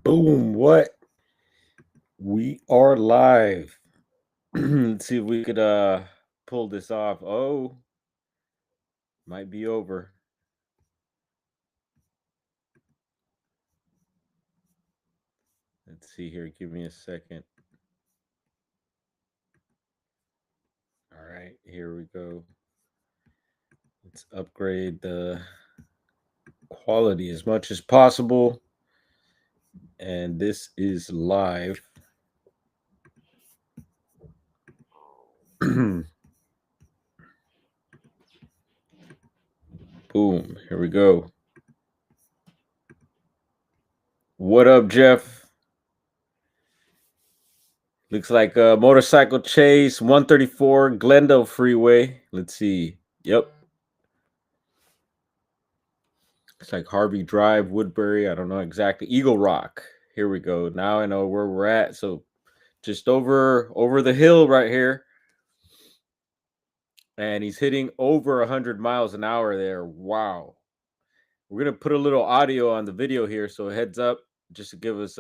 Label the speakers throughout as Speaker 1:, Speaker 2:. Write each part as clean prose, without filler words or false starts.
Speaker 1: Boom. What? We are live. Let's see if we could pull this off. Oh, might be over. Let's see here. Give me a second. All right, here we go. Let's upgrade the quality as much as possible. And this is live. Boom. Here we go. What up, Jeff? Looks like a motorcycle chase, 134 Glendale Freeway. Let's see. Yep. It's like Harvey Drive, Woodbury. I don't know exactly. Eagle Rock. Here we go. Now I know where we're at. So just over the hill right here. And he's hitting over 100 miles an hour there. Wow. We're going to put a little audio on the video here. So heads up just to give us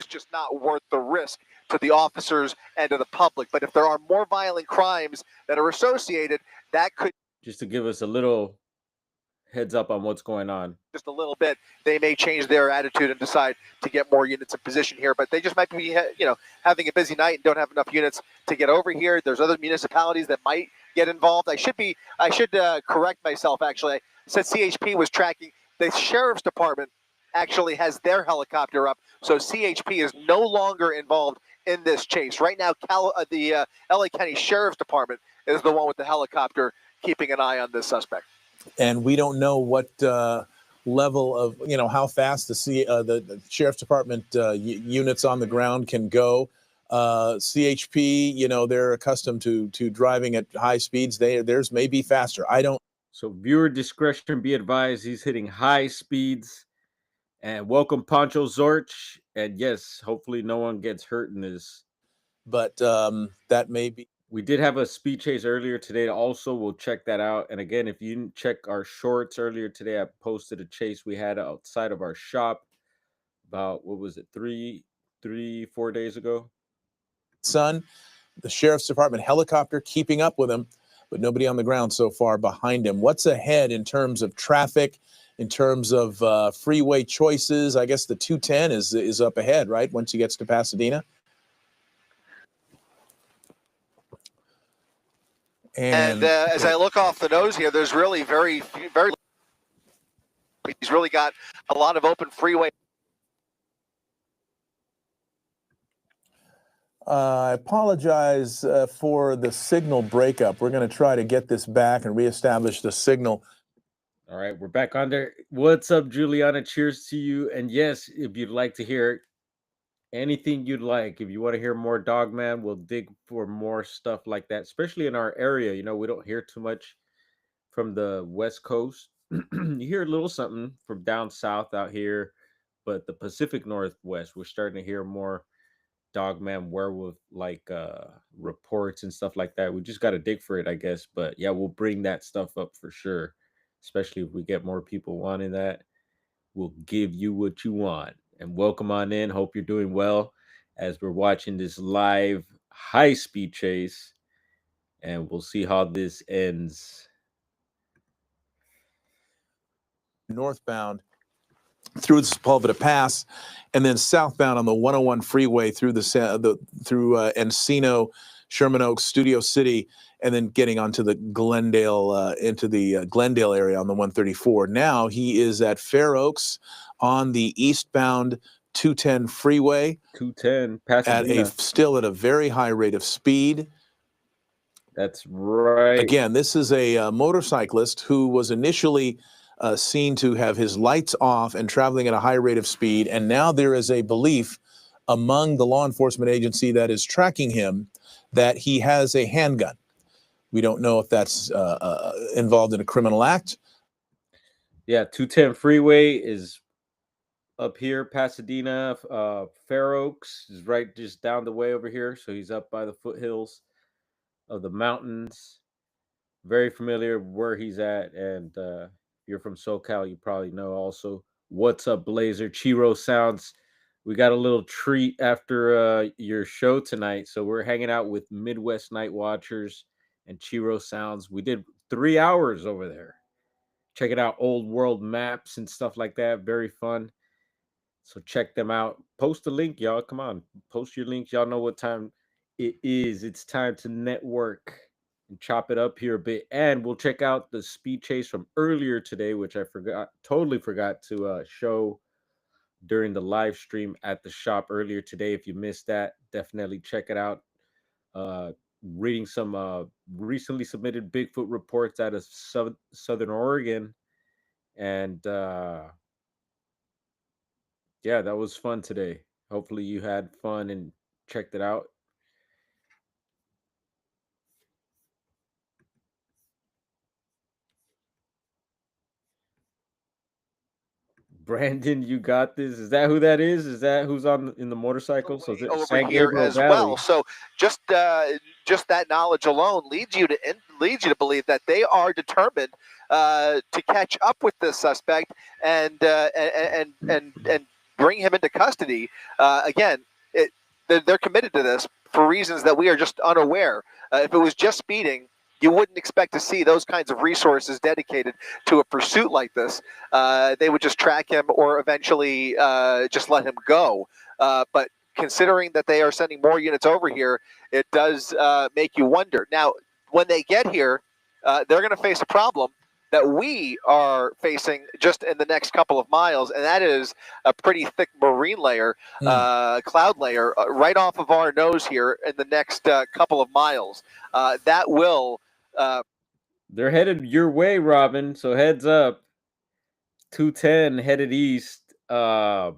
Speaker 2: it's just not worth the risk to the officers and to the public. But if there are more violent crimes that are associated, that could
Speaker 1: just to give us a little heads up on what's going on.
Speaker 2: Just a little bit, they may change their attitude and decide to get more units in position here. But they just might be, having a busy night and don't have enough units to get over here. There's other municipalities that might get involved. I should correct myself. Actually, I said CHP was tracking. The sheriff's department actually has their helicopter up, so CHP is no longer involved in this chase. Right now, the LA County Sheriff's Department is the one with the helicopter keeping an eye on this suspect.
Speaker 3: And we don't know what level of, how fast the Sheriff's Department units on the ground can go. CHP, they're accustomed to driving at high speeds. Theirs may be faster. I don't.
Speaker 1: So viewer discretion be advised. He's hitting high speeds. And welcome, Pancho Zorch. And yes, hopefully no one gets hurt in this.
Speaker 3: But that may be.
Speaker 1: We did have a speed chase earlier today. Also, we'll check that out. And again, if you didn't check our shorts earlier today, I posted a chase we had outside of our shop about, what was it, 4 days ago?
Speaker 3: Son, the Sheriff's Department helicopter keeping up with him, but nobody on the ground so far behind him. What's ahead in terms of traffic, in terms of freeway choices? I guess the 210 is up ahead, right, once he gets to Pasadena?
Speaker 2: And as I look off the nose here, there's really very. He's really got a lot of open freeway.
Speaker 3: I apologize for the signal breakup. We're going to try to get this back and reestablish the signal.
Speaker 1: All right, we're back on there. What's up, Juliana? Cheers to you. And yes, if you'd like to hear anything you'd like, if you want to hear more Dogman, we'll dig for more stuff like that, especially in our area. We don't hear too much from the West Coast. You hear a little something from down south out here, but the Pacific Northwest, we're starting to hear more Dogman werewolf reports and stuff like that. We just got to dig for it, I guess. But yeah, we'll bring that stuff up for sure, especially if we get more people wanting that. We'll give you what you want. And welcome on in. Hope you're doing well as we're watching this live high speed chase. And we'll see how this ends.
Speaker 3: Northbound through the Sepulveda Pass, and then southbound on the 101 freeway through Encino, Sherman Oaks, Studio City, and then getting onto the Glendale, into the Glendale area on the 134. Now he is at Fair Oaks on the eastbound 210 freeway.
Speaker 1: 210, Pasadena.
Speaker 3: Still at a very high rate of speed.
Speaker 1: That's right.
Speaker 3: Again, this is a motorcyclist who was initially seen to have his lights off and traveling at a high rate of speed. And now there is a belief among the law enforcement agency that is tracking him that he has a handgun. We don't know if that's involved in a criminal act.
Speaker 1: Yeah, 210 freeway is up here. Pasadena, Fair Oaks is right just down the way over here. So he's up by the foothills of the mountains. Very familiar where he's at. And you're from SoCal, you probably know also What's up, Blazer? Chiro Sounds. We got a little treat after your show tonight. So we're hanging out with Midwest Night Watchers and Chiro Sounds. We did 3 hours over there. Check it out, old world maps and stuff like that. Very fun. So check them out. Post a link, y'all. Come on, post your links. Y'all know what time it is. It's time to network and chop it up here a bit. And we'll check out the speed chase from earlier today, which I totally forgot to show during the live stream at the shop earlier today. If you missed that, definitely check it out. Uh, Reading some recently submitted Bigfoot reports out of Southern Oregon, and yeah, that was fun today. Hopefully, you had fun and checked it out. Brandon, you got this. Is that who that is? Is that who's on in the motorcycle? So is it
Speaker 2: over
Speaker 1: San
Speaker 2: here
Speaker 1: Gabriel
Speaker 2: as
Speaker 1: Valley?
Speaker 2: well. So just that knowledge alone leads you to believe that they are determined to catch up with this suspect and bring him into custody. Again, they're committed to this for reasons that we are just unaware. If it was just speeding, you wouldn't expect to see those kinds of resources dedicated to a pursuit like this. They would just track him or eventually just let him go. But considering that they are sending more units over here, it does make you wonder. Now, when they get here, they're going to face a problem that we are facing just in the next couple of miles, and that is a pretty thick marine layer, cloud layer, right off of our nose here in the next couple of miles. That will...
Speaker 1: They're headed your way, Robin. So heads up. 210 headed east. I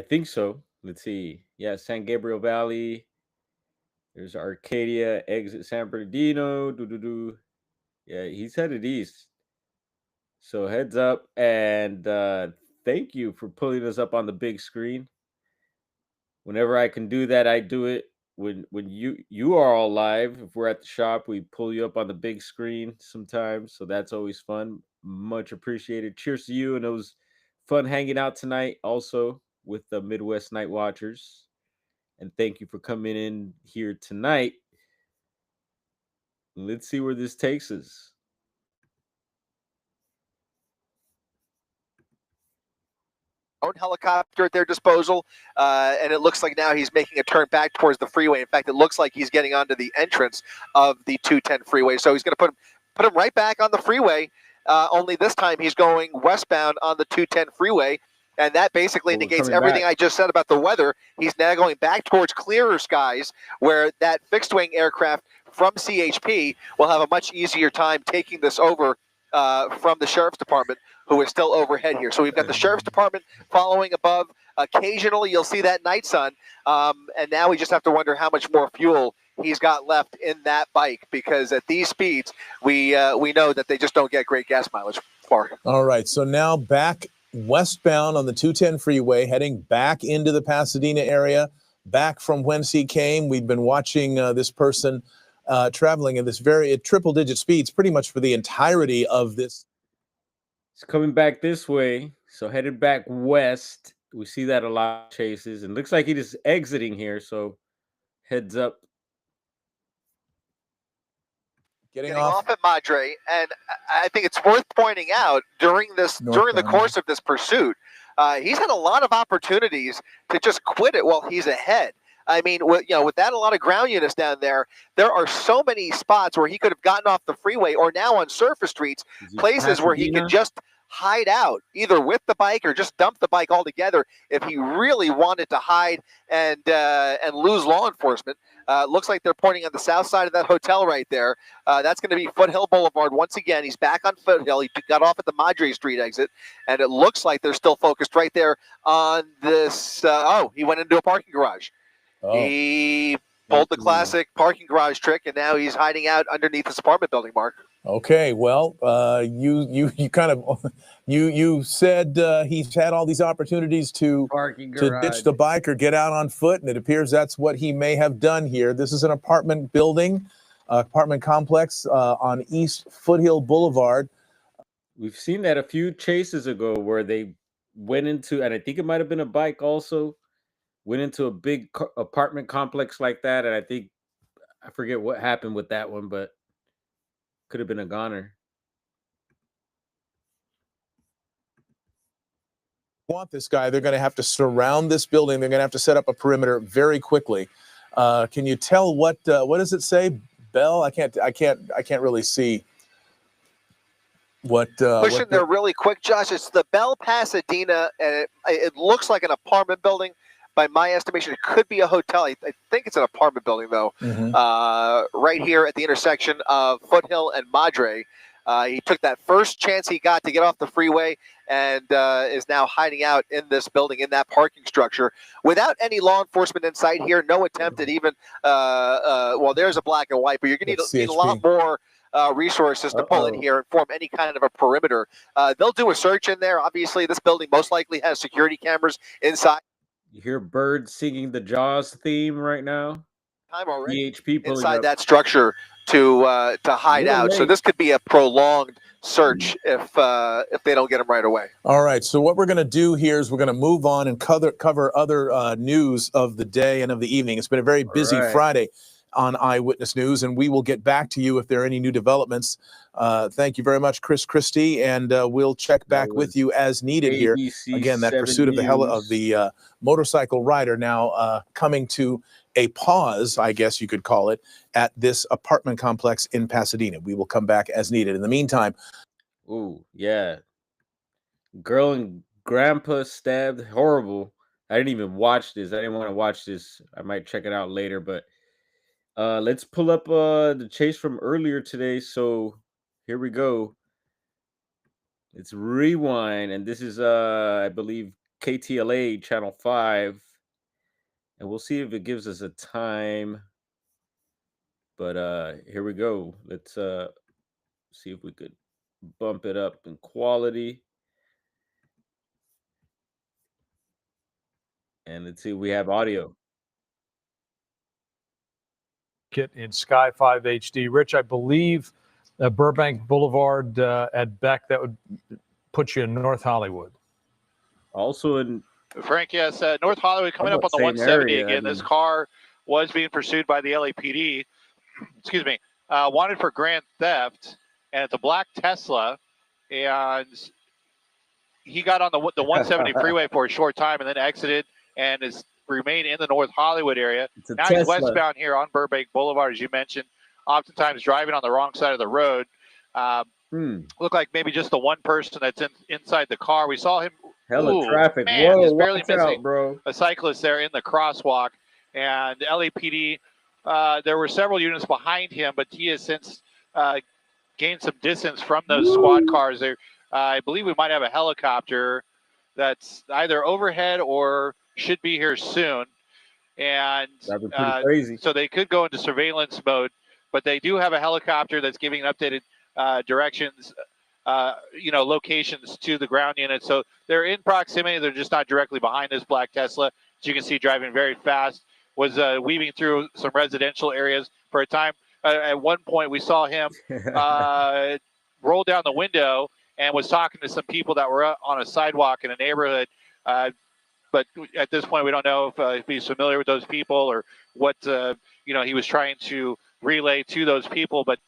Speaker 1: think so. Let's see. Yeah, San Gabriel Valley. There's Arcadia, exit San Bernardino. Yeah, he's headed east. So heads up, and thank you for pulling us up on the big screen. Whenever I can do that, I do it. When you are all live, if we're at the shop, we pull you up on the big screen sometimes. So that's always fun. Much appreciated. Cheers to you, and it was fun hanging out tonight also with the Midwest Night Watchers. And thank you for coming in here tonight. Let's see where this takes us.
Speaker 2: Own helicopter at their disposal, and it looks like now he's making a turn back towards the freeway. In fact, it looks like he's getting onto the entrance of the 210 freeway. So he's going to put him right back on the freeway. Only this time he's going westbound on the 210 freeway. And that basically negates everything I just said about the weather. He's now going back towards clearer skies, where that fixed-wing aircraft from CHP will have a much easier time taking this over from the Sheriff's Department, who is still overhead here. So we've got the Sheriff's Department following above. Occasionally, you'll see that night sun. And now we just have to wonder how much more fuel he's got left in that bike, because at these speeds, we know that they just don't get great gas mileage far.
Speaker 3: All right, so now back westbound on the 210 freeway, heading back into the Pasadena area, back from whence he came. We've been watching this person traveling at this at triple-digit speeds pretty much for the entirety of this.
Speaker 1: It's coming back this way, so headed back west. We see that a lot of chases, and looks like he is exiting here, so heads up.
Speaker 2: Getting off at Madre, and I think it's worth pointing out during the course of this pursuit, he's had a lot of opportunities to just quit it while he's ahead. I mean, with that a lot of ground units down there, there are so many spots where he could have gotten off the freeway or now on surface streets, places where he could just hide out, either with the bike or just dump the bike altogether if he really wanted to hide and lose law enforcement. Looks like they're pointing on the south side of that hotel right there. That's going to be Foothill Boulevard once again. He's back on Foothill. He got off at the Madre Street exit, and it looks like they're still focused right there on this. He went into a parking garage. He pulled the classic parking garage trick, and now he's hiding out underneath this apartment building, Mark.
Speaker 3: Okay, well, you kind of you said he's had all these opportunities to ditch the bike or get out on foot, and it appears that's what he may have done here. This is an apartment building, apartment complex on East Foothill Boulevard.
Speaker 1: We've seen that a few chases ago where they went into, and I think it might have been a bike also, went into a big apartment complex like that, and I think I forget what happened with that one, but could have been a goner.
Speaker 3: Want this guy, they're going to have to surround this building. They're going to have to set up a perimeter very quickly. Can you tell what does it say, Bell? I can't really see what.
Speaker 2: Pushing there really quick, Josh. It's the Bell Pasadena, and it looks like an apartment building. By my estimation, it could be a hotel. I think it's an apartment building, though. Right here at the intersection of Foothill and Madre. He took that first chance he got to get off the freeway and is now hiding out in this building, in that parking structure, without any law enforcement in sight here. No attempt at even, well, there's a black and white, but you're going to need a lot more resources to pull in here and form any kind of a perimeter. They'll do a search in there. Obviously, this building most likely has security cameras inside.
Speaker 1: You hear birds singing the Jaws theme right now.
Speaker 2: Time already
Speaker 1: EHP
Speaker 2: inside that structure to hide out. So this could be a prolonged search if they don't get him right away.
Speaker 3: All right. So what we're going to do here is we're going to move on and cover other news of the day and of the evening. It's been a very busy Friday on Eyewitness News, and we will get back to you if there are any new developments. Thank you very much, Chris Christie, and we'll check back with you as needed here. Again, that pursuit of the motorcycle rider now coming to a pause, I guess you could call it, at this apartment complex in Pasadena. We will come back as needed. In the meantime,
Speaker 1: ooh, yeah, girl and grandpa stabbed. Horrible. I didn't even watch this. I didn't want to watch this. I might check it out later, but let's pull up the chase from earlier today. So here we go. Let's rewind, and this is I believe KTLA channel 5, and we'll see if it gives us a time. But here we go. Let's see if we could bump it up in quality. And let's see, we have audio.
Speaker 4: In Sky 5 HD. Rich, I believe Burbank Boulevard at Beck, that would put you in North Hollywood.
Speaker 1: Also in
Speaker 5: Frank, yes, North Hollywood coming up on the 170 area, again. This car was being pursued by the LAPD. Excuse me, wanted for grand theft, and it's a black Tesla, and he got on the 170 freeway for a short time and then exited and is remain in the North Hollywood area. Now Tesla. He's westbound here on Burbank Boulevard, as you mentioned, oftentimes driving on the wrong side of the road. Looked like maybe just the one person that's inside the car. We saw him.
Speaker 1: Hella traffic.
Speaker 5: Man,
Speaker 1: whoa,
Speaker 5: just barely missing
Speaker 1: out, bro.
Speaker 5: A cyclist there in the crosswalk. And LAPD, there were several units behind him, but he has since gained some distance from those squad cars. There, I believe we might have a helicopter that's either overhead or should be here soon. And
Speaker 1: that'd be pretty crazy.
Speaker 5: So they could go into surveillance mode, but they do have a helicopter that's giving updated directions, locations to the ground unit. So they're in proximity. They're just not directly behind this black Tesla. As you can see, driving very fast, was weaving through some residential areas for a time. At one point, we saw him roll down the window and was talking to some people that were on a sidewalk in a neighborhood. But at this point, we don't know if he's familiar with those people or what he was trying to relay to those people. But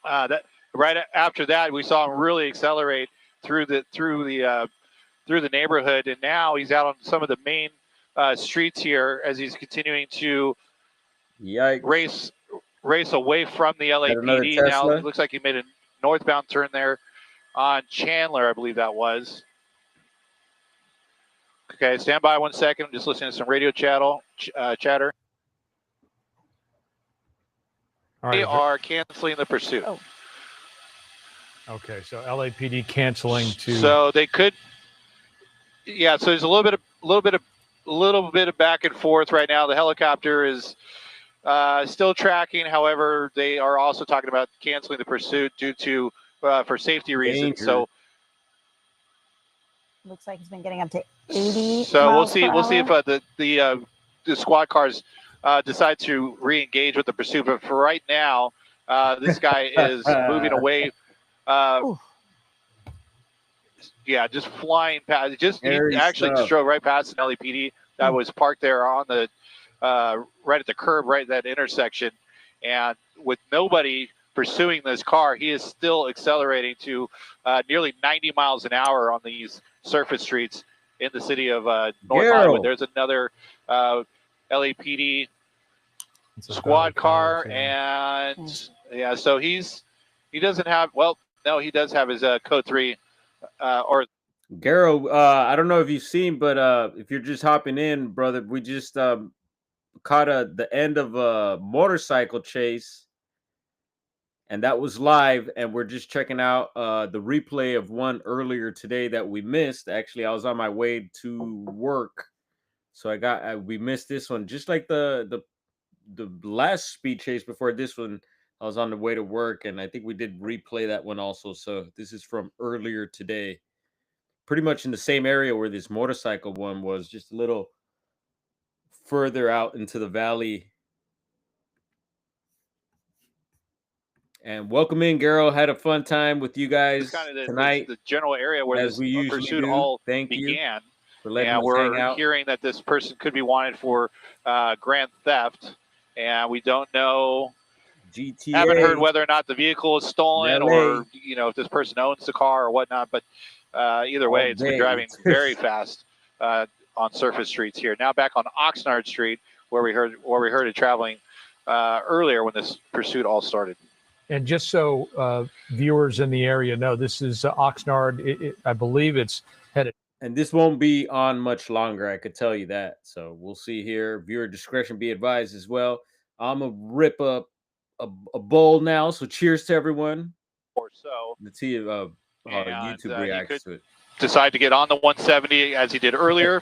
Speaker 5: that right after that, we saw him really accelerate through the neighborhood, and now he's out on some of the main streets here as he's continuing to race away from the LAPD. Now it looks like he made a northbound turn there on Chandler, I believe that was. Okay, stand by 1 second. I'm just listening to some radio chatter.
Speaker 4: All right.
Speaker 5: They are canceling the pursuit.
Speaker 4: Oh. Okay, so LAPD canceling to.
Speaker 5: So they could. Yeah, so there's a little bit of back and forth right now. The helicopter is still tracking. However, they are also talking about canceling the pursuit due to for safety reasons.
Speaker 1: Danger.
Speaker 5: So.
Speaker 6: Looks like he's been getting up to 80.
Speaker 5: So we'll see if the squad cars decide to re-engage with the pursuit. But for right now, this guy is moving away. Yeah, just flying past. He
Speaker 1: Scary
Speaker 5: actually
Speaker 1: stuff.
Speaker 5: drove right past an LAPD that was parked there on the right at the curb, right at that intersection, and with nobody pursuing this car, he is still accelerating to nearly 90 miles an hour on these surface streets in the city of North Hollywood.
Speaker 1: Gerald.
Speaker 5: There's another LAPD
Speaker 4: It's a
Speaker 5: squad
Speaker 4: Valley
Speaker 5: car,
Speaker 4: Five, yeah.
Speaker 5: and yeah, so he doesn't have. Well, no, he does have his code 3 or
Speaker 1: Garo, I don't know if you've seen, but if you're just hopping in, brother, we just caught the end of a motorcycle chase, and that was live. And we're just checking out the replay of one earlier today that we missed. Actually, I was on my way to work, so we missed this one. Just like the last speed chase before this one, I was on the way to work, and I think we did replay that one also. So this is from earlier today. Pretty much in the same area where this motorcycle one was, just a little further out into the valley. And welcome in, Garo. Had a fun time with you guys
Speaker 5: kind of
Speaker 1: tonight,
Speaker 5: the general area where
Speaker 1: as
Speaker 5: this
Speaker 1: we usually
Speaker 5: pursuit
Speaker 1: do.
Speaker 5: all
Speaker 1: Thank you
Speaker 5: began.
Speaker 1: for letting
Speaker 5: And
Speaker 1: us
Speaker 5: we're
Speaker 1: hang out.
Speaker 5: hearing that this person could be wanted for grand theft, and we don't know.
Speaker 1: GTA.
Speaker 5: Haven't heard whether or not the vehicle is stolen,
Speaker 1: LA.
Speaker 5: or if this person owns the car or whatnot. But either way, it's been driving very fast on surface streets here. Now back on Oxnard Street, where we heard it traveling earlier when this pursuit all started.
Speaker 4: And just so viewers in the area know, this is Oxnard. I believe it's headed.
Speaker 1: And this won't be on much longer, I could tell you that. So we'll see here. Viewer discretion be advised as well. I'm going to rip up a bowl now. So cheers to everyone.
Speaker 5: Or so.
Speaker 1: Let's see if YouTube reacts to it.
Speaker 5: Decide to get on the 170 as he did earlier,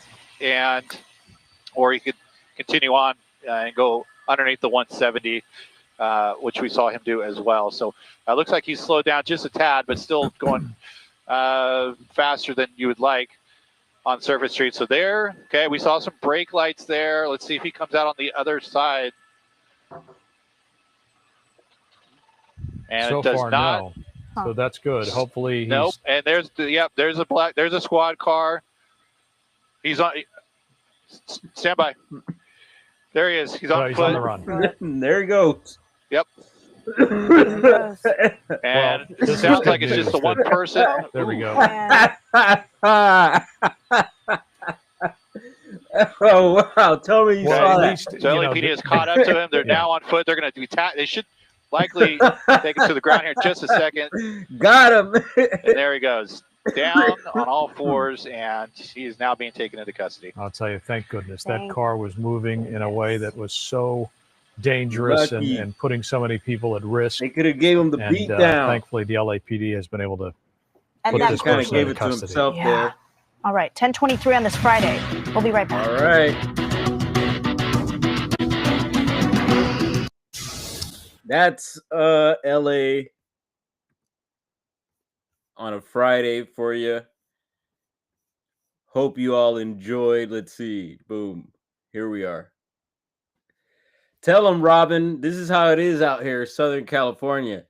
Speaker 5: or he could continue on and go underneath the 170, which we saw him do as well. So it looks like he's slowed down just a tad, but still going faster than you would like on surface street. So there, okay, we saw some brake lights there. Let's see if he comes out on the other side. And
Speaker 4: so
Speaker 5: it does
Speaker 4: far,
Speaker 5: not.
Speaker 4: no. So that's good. Hopefully, he's...
Speaker 5: Nope. And there's a squad car. He's on. Stand by. There he is. He's on
Speaker 4: he's
Speaker 5: foot.
Speaker 4: on the run.
Speaker 1: There he goes.
Speaker 5: Yep. And it sounds like it's just the one person.
Speaker 4: There we go.
Speaker 1: Oh wow! Tell me you saw that.
Speaker 4: least,
Speaker 5: So LAPD has caught up to him. They're now on foot. They're going to be they should likely take it to the ground here in just a second.
Speaker 1: Got him.
Speaker 5: And there he goes, down on all fours, and he is now being taken into custody.
Speaker 4: I'll tell you, thank goodness that car was moving in a way that was so dangerous and putting so many people at risk.
Speaker 1: They could have gave him the beat down.
Speaker 4: Thankfully, the LAPD has been able to
Speaker 6: And
Speaker 4: put this
Speaker 1: kind of
Speaker 4: person
Speaker 1: gave
Speaker 4: into
Speaker 1: it to
Speaker 4: custody.
Speaker 1: himself there.
Speaker 6: All right, 10:23 on this Friday. We'll be right back.
Speaker 1: All right. That's LA on a Friday for you. Hope you all enjoyed. Let's see. Boom. Here we are. Tell them, Robin, this is how it is out here, Southern California.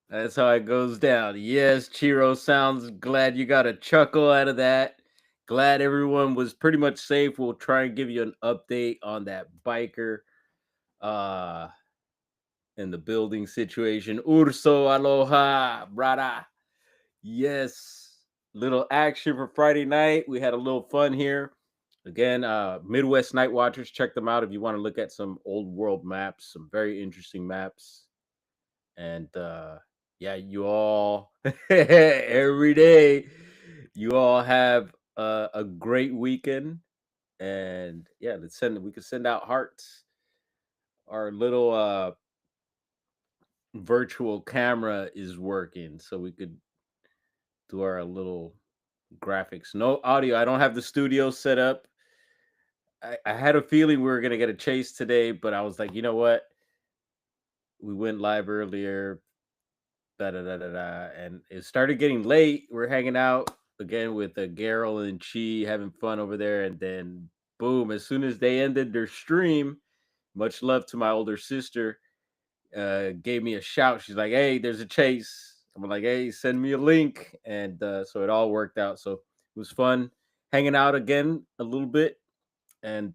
Speaker 1: That's how it goes down. Yes, Chiro, sounds glad you got a chuckle out of that. Glad everyone was pretty much safe. We'll try and give you an update on that biker in the building situation. Urso, aloha, brada. Yes, little action for Friday night. We had a little fun here. Again, Midwest Night Watchers, check them out if you want to look at some old world maps, some very interesting maps. And yeah, you all every day, you all have a great weekend. And yeah, we can send out hearts. Our little virtual camera is working, so we could do our little graphics. No audio. I don't have the studio set up. I had a feeling we were gonna get a chase today, but I was like, you know what? We went live earlier, and it started getting late. We're hanging out again with Garrel and Chi, having fun over there, and then boom! As soon as they ended their stream, much love to my older sister, gave me a shout. She's like, "Hey, there's a chase." I'm like, hey, send me a link, and so it all worked out. So it was fun hanging out again a little bit, and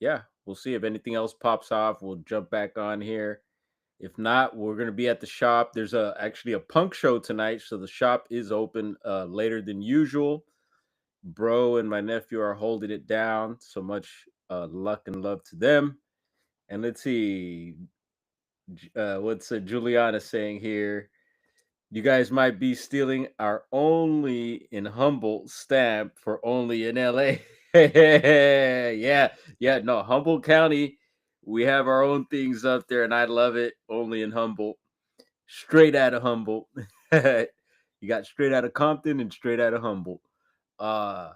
Speaker 1: yeah, we'll see if anything else pops off. We'll jump back on here. If not, we're gonna be at the shop. There's actually a punk show tonight, so the shop is open later than usual. Bro and my nephew are holding it down. So much luck and love to them. And let's see, what's Juliana saying here? You guys might be stealing our only in Humboldt stamp for only in LA. Yeah, yeah, no, Humboldt County, we have our own things up there, and I love it. Only in Humboldt, straight out of Humboldt. You got straight out of Compton and straight out of Humboldt. Uh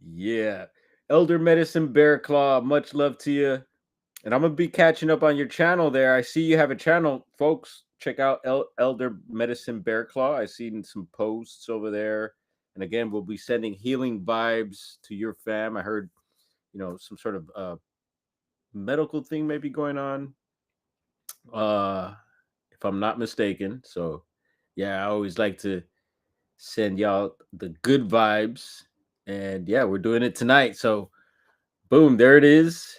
Speaker 1: yeah. Elder Medicine Bear Claw, much love to you. And I'm gonna be catching up on your channel there. I see you have a channel, folks. Check out Elder Medicine Bear Claw. I've seen some posts over there. And again, we'll be sending healing vibes to your fam. I heard, some sort of medical thing may be going on. If I'm not mistaken. So yeah, I always like to send y'all the good vibes. And yeah, we're doing it tonight. So boom, there it is.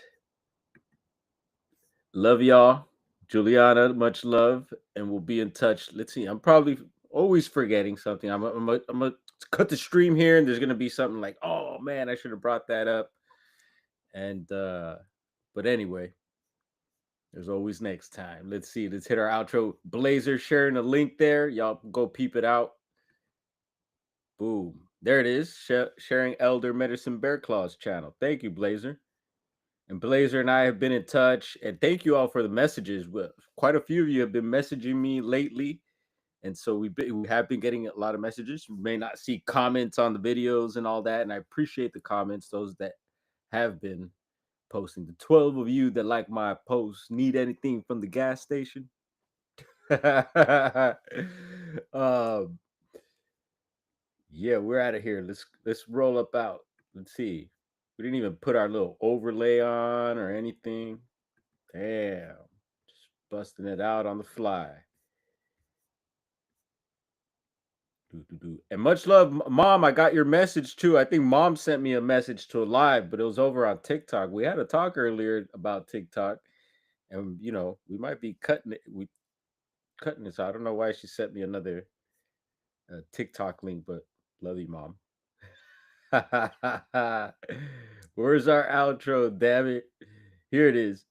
Speaker 1: Love y'all. Juliana, much love. And we'll be in touch. Let's see. I'm probably always forgetting something. I'm gonna cut the stream here, and there's gonna be something like, oh man, I should have brought that up. And but anyway, there's always next time. Let's see. Let's hit our outro. Blazer sharing a link there. Y'all go peep it out. Boom. There it is. Sharing Elder Medicine Bear Claw's channel. Thank you, Blazer. And Blazer and I have been in touch. And thank you all for the messages. Quite a few of you have been messaging me lately. And so we have been getting a lot of messages. You may not see comments on the videos and all that. And I appreciate the comments, those that have been posting. The 12 of you that like my posts need anything from the gas station. Yeah, we're out of here. Let's roll up out. Let's see. We didn't even put our little overlay on or anything. Damn. Just busting it out on the fly. And much love, Mom. I got your message too. I think Mom sent me a message to a live, but it was over on TikTok. We had a talk earlier about TikTok, and we might be cutting it. We cutting this. I don't know why she sent me another TikTok link, but love you, Mom. Where's our outro? Damn it! Here it is.